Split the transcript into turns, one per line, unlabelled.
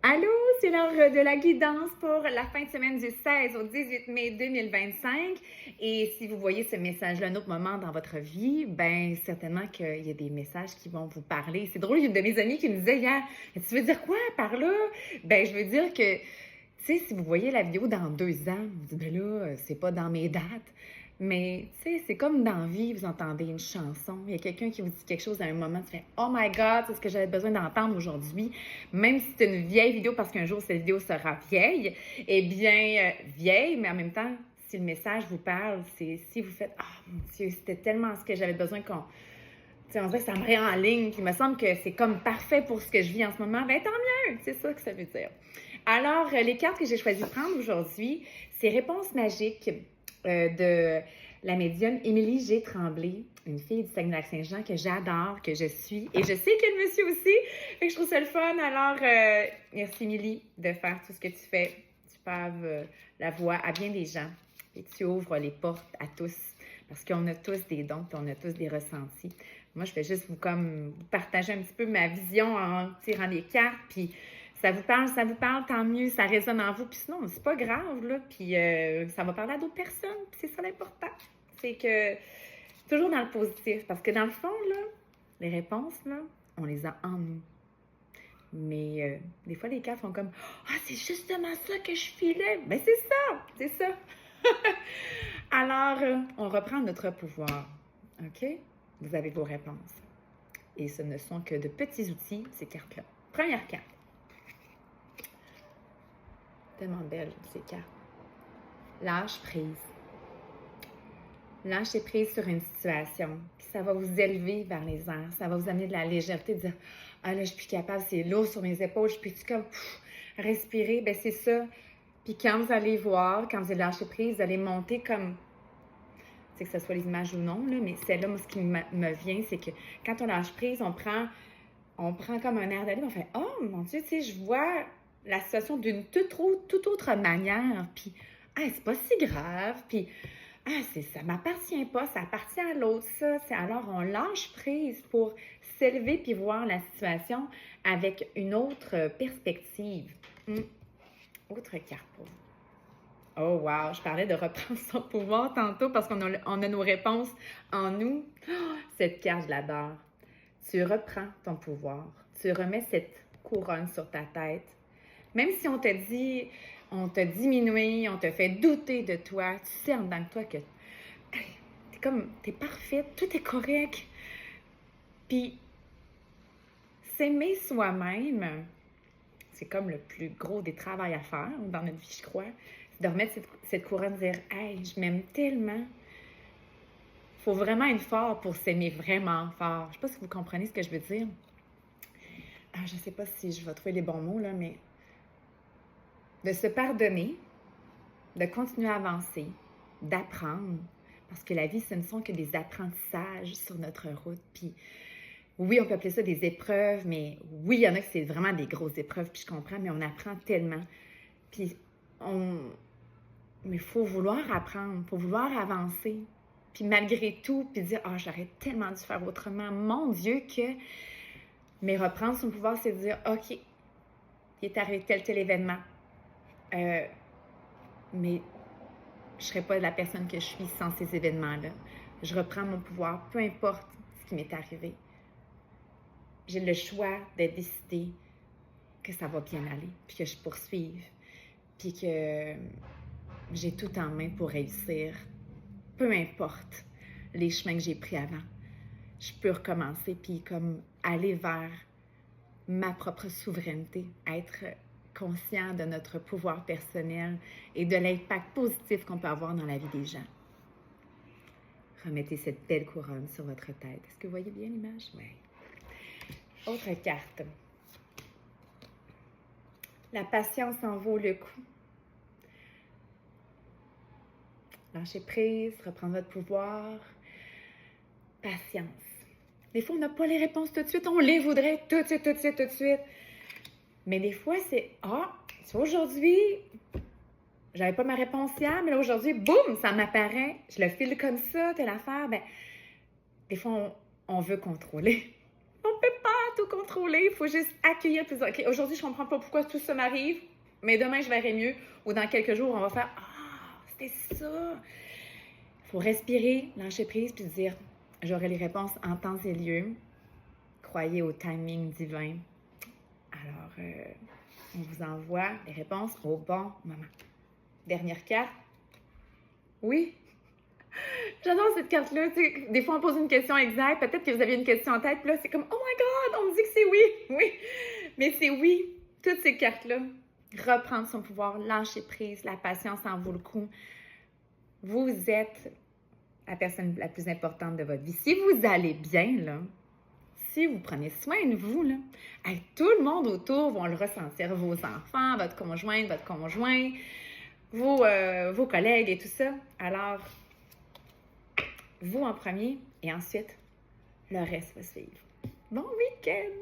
Allô, c'est l'heure de la guidance pour la fin de semaine du 16 au 18 mai 2025. Et si vous voyez ce message-là à un autre moment dans votre vie, ben certainement qu'il y a des messages qui vont vous parler. C'est drôle, il y a une de mes amies qui me disait hier, tu veux dire quoi par là? Ben je veux dire que, tu sais, si vous voyez la vidéo dans 2 ans, vous dites, ben là, c'est pas dans mes dates. Mais, tu sais, c'est comme dans la vie, vous entendez une chanson, il y a quelqu'un qui vous dit quelque chose à un moment, tu fais « Oh my God, c'est ce que j'avais besoin d'entendre aujourd'hui. » Même si c'est une vieille vidéo, parce qu'un jour, cette vidéo sera vieille, eh bien, vieille, mais en même temps, si le message vous parle, c'est si vous faites « Oh mon Dieu, c'était tellement ce que j'avais besoin qu'on... » Tu sais, on dirait que ça me réenligne, puis il me semble que c'est comme parfait pour ce que je vis en ce moment. Ben tant mieux, c'est ça que ça veut dire. Alors, les cartes que j'ai choisi de prendre aujourd'hui, c'est Réponse magique de la médium Émilie G. Tremblay, une fille du Saguenay-Lac-Saint-Jean que j'adore, que je suis, et je sais que le monsieur aussi, fait que je trouve ça le fun. Alors, merci Émilie de faire tout ce que tu fais. Tu paves la voie à bien des gens et tu ouvres les portes à tous, parce qu'on a tous des dons, puis on a tous des ressentis. Moi, je fais juste vous partager un petit peu ma vision en tirant des cartes, puis ça vous parle, tant mieux, ça résonne en vous. Puis sinon, c'est pas grave, là. Puis ça va parler à d'autres personnes. Puis c'est ça l'important. C'est que toujours dans le positif. Parce que dans le fond, là, les réponses, là, on les a en nous. Mais des fois, les cartes font comme « Ah, c'est justement ça que je filais! » Ben c'est ça! Alors, on reprend notre pouvoir. OK? Vous avez vos réponses. Et ce ne sont que de petits outils, ces cartes-là. Première carte. Tellement belle, ces cartes. Lâche prise. Lâchez prise sur une situation. Puis ça va vous élever vers les airs. Ça va vous amener de la légèreté, de dire « Ah là, je suis plus capable, c'est lourd sur mes épaules. Je peux-tu comme respirer? » Ben c'est ça. Puis quand vous allez voir, quand vous allez lâcher prise, vous allez monter comme... Tu sais, que ce soit les images ou non, là, mais celle-là, moi, ce qui me vient, c'est que quand on lâche prise, on prend comme un air d'aller, on fait « Oh, mon Dieu, tu sais, je vois... » la situation d'une toute autre manière, puis c'est pas si grave, puis ça m'appartient pas, ça appartient à l'autre, ça. Alors, on lâche prise pour s'élever puis voir la situation avec une autre perspective. Autre carte pour vous. Oh wow, je parlais de reprendre son pouvoir tantôt parce qu'on a nos réponses en nous. Oh, cette carte, je l'adore. Tu reprends ton pouvoir, tu remets cette couronne sur ta tête. Même si on t'a diminué, on t'a fait douter de toi, tu sais en dedans de toi que t'es parfaite, tout est correct. Puis, s'aimer soi-même, c'est comme le plus gros des travails à faire dans notre vie, je crois. C'est de remettre cette couronne, de dire « Hey, je m'aime tellement ». Il faut vraiment être fort pour s'aimer vraiment fort. Je ne sais pas si vous comprenez ce que je veux dire. Je ne sais pas si je vais trouver les bons mots, là, mais... de se pardonner, de continuer à avancer, d'apprendre, parce que la vie, ce ne sont que des apprentissages sur notre route. Puis oui, on peut appeler ça des épreuves, mais oui, il y en a que c'est vraiment des grosses épreuves, puis je comprends, mais on apprend tellement. Puis mais il faut vouloir apprendre, il faut vouloir avancer. Puis malgré tout, puis dire « Ah, j'aurais tellement dû faire autrement. » Mon Dieu que... Mais reprendre son pouvoir, c'est de dire « OK, il est arrivé tel événement. » mais je ne serais pas la personne que je suis sans ces événements-là. Je reprends mon pouvoir, peu importe ce qui m'est arrivé. J'ai le choix de décider que ça va bien aller, puis que je poursuive, puis que j'ai tout en main pour réussir. Peu importe les chemins que j'ai pris avant. Je peux recommencer, puis comme aller vers ma propre souveraineté, être conscient de notre pouvoir personnel et de l'impact positif qu'on peut avoir dans la vie des gens. Remettez cette belle couronne sur votre tête. Est-ce que vous voyez bien l'image? Oui. Autre carte. La patience en vaut le coup. Lâchez prise, reprendre votre pouvoir. Patience. Des fois, on n'a pas les réponses tout de suite. On les voudrait tout de suite. Mais des fois, c'est « Ah, aujourd'hui, j'avais pas ma réponse hier, mais là, aujourd'hui, boum, ça m'apparaît. Je le file comme ça, telle affaire. » Ben, des fois, on veut contrôler. On peut pas tout tout contrôler, il faut juste accueillir puis dire, OK, aujourd'hui, je comprends pas pourquoi tout ça m'arrive, mais demain, je verrai mieux. Ou dans quelques jours, on va faire, ah, c'était ça. Il faut respirer, lâcher prise puis dire, j'aurai les réponses en temps et lieu. Croyez au timing divin. Alors, on vous envoie les réponses au bon moment. Dernière carte. Oui. J'adore cette carte-là. Des fois, on pose une question exacte. Peut-être que vous aviez une question en tête. Puis là, c'est comme, oh my God, on me dit que c'est oui. Oui. Mais c'est oui. Toutes ces cartes-là. Reprendre son pouvoir, lâcher prise, la patience en vaut le coup. Vous êtes la personne la plus importante de votre vie. Si vous allez bien, là, si vous prenez soin de vous, là, tout le monde autour va le ressentir. Vos enfants, votre conjointe, votre conjoint, vos collègues et tout ça. Alors, vous en premier et ensuite, le reste va suivre. Bon week-end!